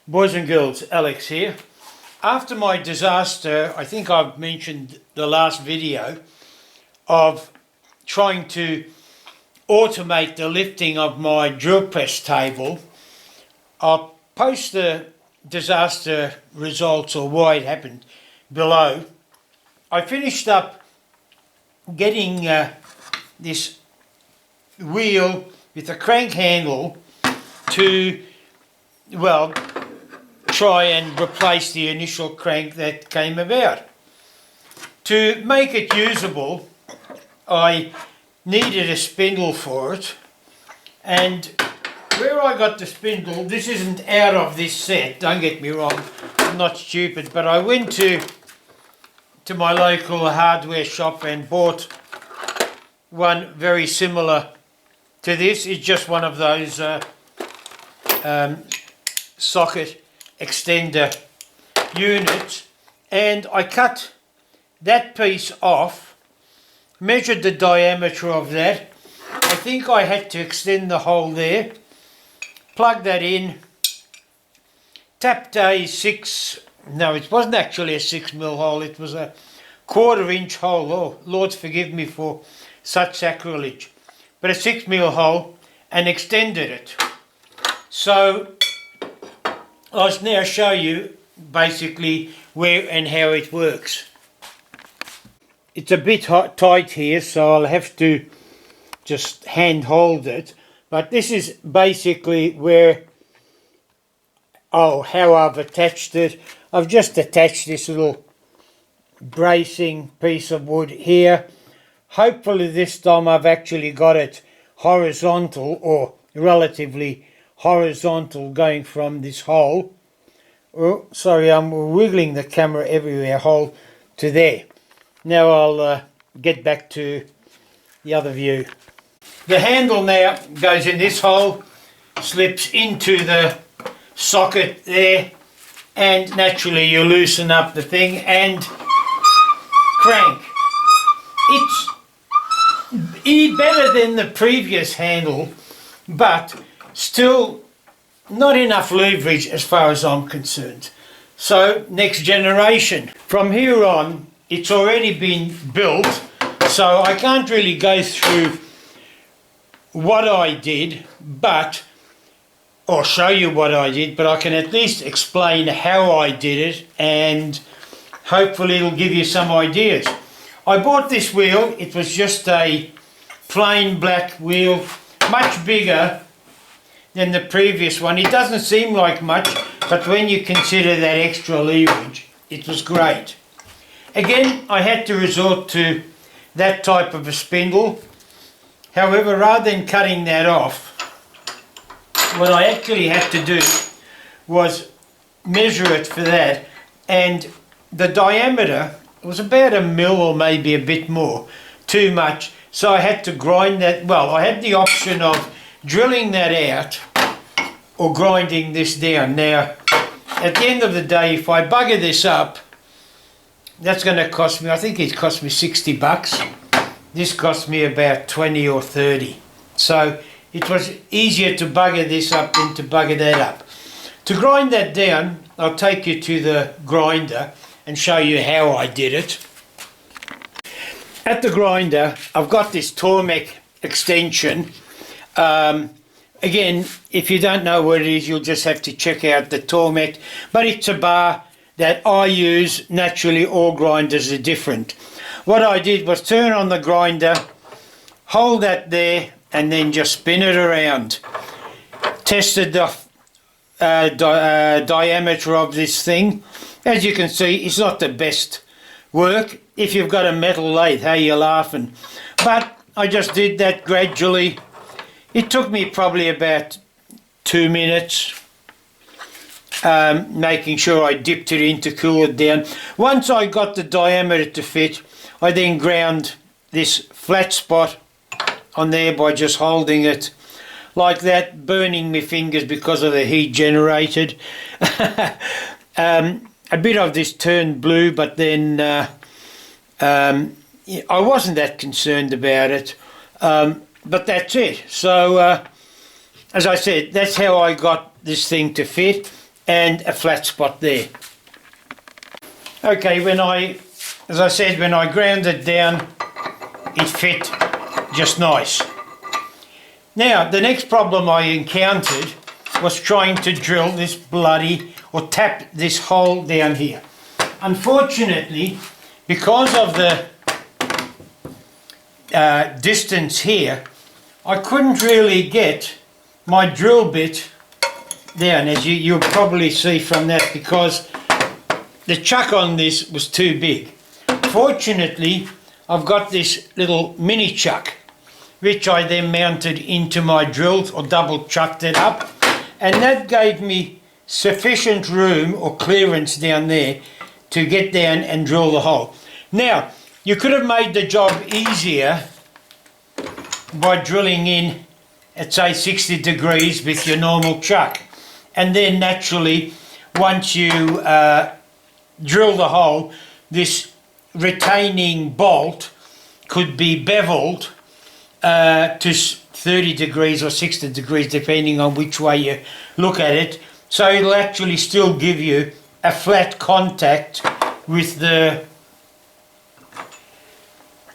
Boys and girls, Alex here. After my disaster, I think I've mentioned the last video, of trying to automate the lifting of my drill press table, I'll post the disaster results or why it happened below. I finished up getting this wheel with a crank handle to, well, try and replace the initial crank that came about. To make it usable, I needed a spindle for it, and where I got the spindle, this isn't out of this set, don't get me wrong, I'm not stupid, but I went to my local hardware shop and bought one very similar to this. It's just one of those socket extender units, and I cut that piece off, measured the diameter of that. I think I had to extend the hole there, plug that in, tapped a it wasn't actually a 6mm hole, it was a 1/4 inch hole. Oh, Lord forgive me for such sacrilege, but a 6mm hole, and extended it. So I'll now show you basically where and how it works. It's a bit tight here, so I'll have to just hand hold it, but this is basically where, how I've attached it. I've just attached this little bracing piece of wood here. Hopefully this time I've actually got it horizontal, or relatively horizontal, going from this hole. Oh, sorry, I'm wiggling the camera everywhere, hole to there. Now I'll get back to the other view. The handle now goes in this hole, slips into the socket there, and naturally you loosen up the thing and crank. It's better than the previous handle, but still not enough leverage as far as I'm concerned. So next generation. From here on, it's already been built, so I can't really go through what I did, or show you what I did, but I can at least explain how I did it, and hopefully it'll give you some ideas. I bought this wheel. It was just a plain black wheel, much bigger than the previous one. It doesn't seem like much, but when you consider that extra leverage, it was great. Again, I had to resort to that type of a spindle. However, rather than cutting that off, what I actually had to do was measure it for that, and the diameter was about 1mm or maybe a bit more, too much. So I had to grind that. Well, I had the option of drilling that out or grinding this down. Now, at the end of the day, if I bugger this up, that's going to cost me, I think it cost me 60 bucks. This cost me about 20 or 30. So it was easier to bugger this up than to bugger that up. To grind that down, I'll take you to the grinder and show you how I did it. At the grinder, I've got this Tormek extension. Again, if you don't know what it is, you'll just have to check out the Tormek, but it's a bar that I use. Naturally, all grinders are different. What I did was turn on the grinder, hold that there, and then just spin it around. Tested the diameter of this thing. As you can see, it's not the best work. If you've got a metal lathe, hey, you're laughing. But I just did that gradually. It took me probably about 2 minutes, making sure I dipped it in to cool it down. Once I got the diameter to fit, I then ground this flat spot on there by just holding it like that, burning my fingers because of the heat generated. A bit of this turned blue, but then I wasn't that concerned about it, but that's it. So as I said, that's how I got this thing to fit, and a flat spot there. Okay, as I said, when I ground it down, it fit just nice. Now, the next problem I encountered was trying to drill this or tap this hole down here. Unfortunately, because of the distance here, I couldn't really get my drill bit down, as you'll probably see from that, because the chuck on this was too big. Fortunately, I've got this little mini chuck, which I then mounted into my drill, or double chucked it up, and that gave me sufficient room or clearance down there to get down and drill the hole. Now, you could have made the job easier by drilling in at say 60 degrees with your normal chuck, and then naturally once you drill the hole, this retaining bolt could be beveled to 30 degrees or 60 degrees depending on which way you look at it, so it'll actually still give you a flat contact with the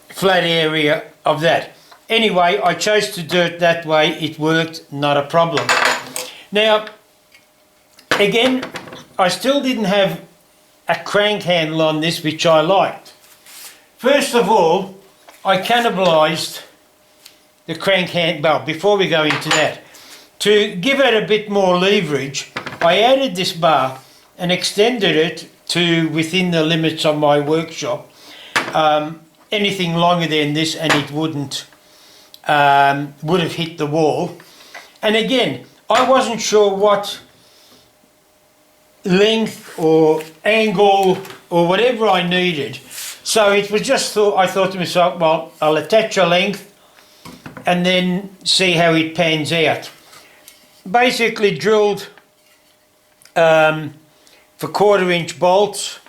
flat area of that. Anyway, I chose to do it that way. It worked, not a problem. Now, again, I still didn't have a crank handle on this, which I liked. First of all, I cannibalised the crank handle. Well, before we go into that, to give it a bit more leverage, I added this bar and extended it to within the limits of my workshop. Anything longer than this and it would have hit the wall. And again, I wasn't sure what length or angle or whatever I needed, so it was just I thought to myself, well, I'll attach a length and then see how it pans out. Basically drilled for 1/4" bolts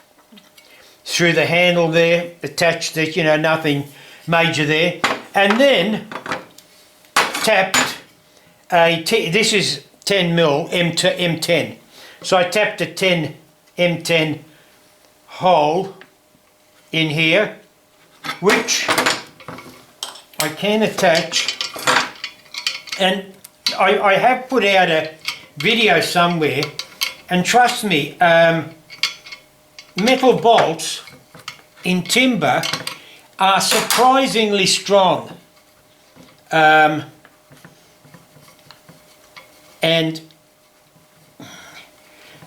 through the handle there, attached it, nothing major there, and then tapped this is 10mm M10, so I tapped a 10 M10 hole in here, which I can attach, and I have put out a video somewhere, and trust me, metal bolts in timber are surprisingly strong, and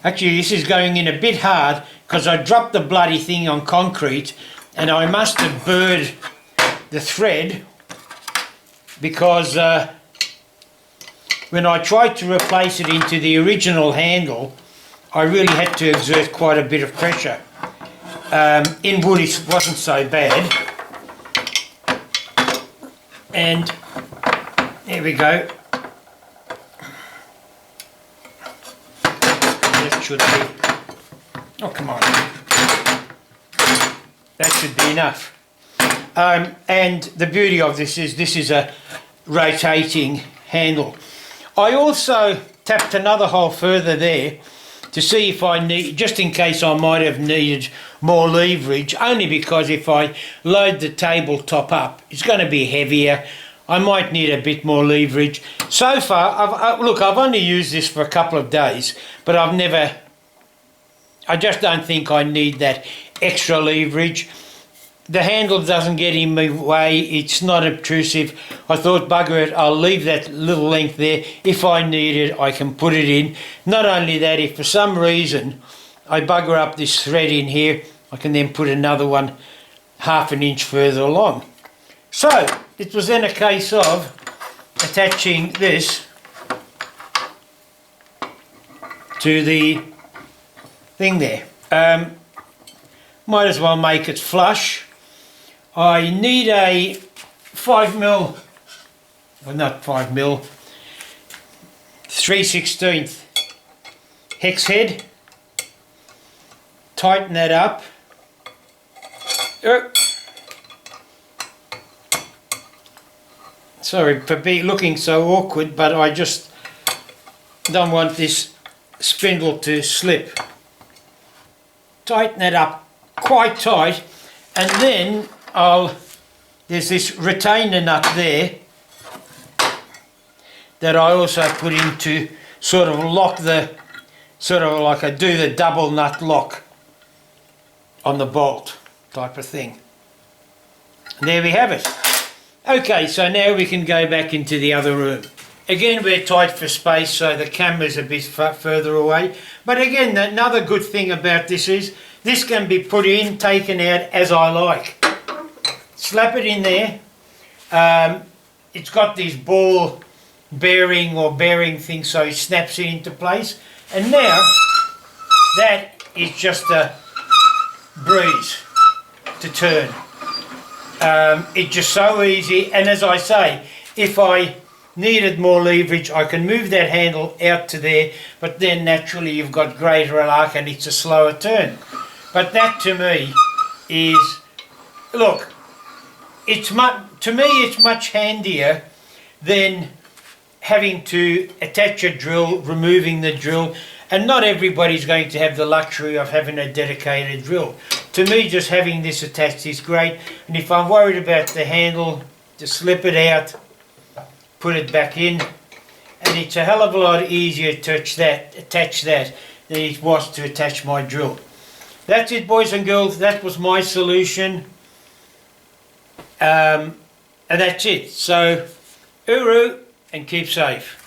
actually this is going in a bit hard because I dropped the bloody thing on concrete and I must have burred the thread, because when I tried to replace it into the original handle, I really had to exert quite a bit of pressure. In wood it wasn't so bad, and there we go. That should be, oh come on, that should be enough. And the beauty of this is a rotating handle. I also tapped another hole further there to see if I need, just in case I might have needed more leverage, only because if I load the tabletop up, it's going to be heavier. I might need a bit more leverage. So far, I've only used this for a couple of days, but I just don't think I need that extra leverage. The handle doesn't get in my way, it's not obtrusive. I thought, bugger it, I'll leave that little length there. If I need it, I can put it in. Not only that, if for some reason I bugger up this thread in here, I can then put another one 1/2 inch further along. So, it was then a case of attaching this to the thing there. Might as well make it flush. I need a 5mm, well not 5mm, 3/16 hex head. Tighten that up. Sorry for looking so awkward, but I just don't want this spindle to slip. Tighten that up quite tight, and then there's this retainer nut there that I also put in to sort of lock sort of like I do the double nut lock on the bolt type of thing. And there we have it. Okay, so now we can go back into the other room. Again, we're tight for space, so the camera's a bit further away. But again, another good thing about this is this can be put in, taken out as I like. Slap it in there. It's got these ball bearing thing, so it snaps it into place. And now that is just a breeze to turn. It's just so easy, and as I say, if I needed more leverage I can move that handle out to there, but then naturally you've got greater arc and it's a slower turn. But that to me is, look, to me it's much handier than having to attach a drill, removing the drill, and not everybody's going to have the luxury of having a dedicated drill. To me, just having this attached is great, and if I'm worried about the handle, just slip it out, put it back in, and it's a hell of a lot easier to attach that than it was to attach my drill. That's it, boys and girls. That was my solution, and that's it. So, uru and keep safe.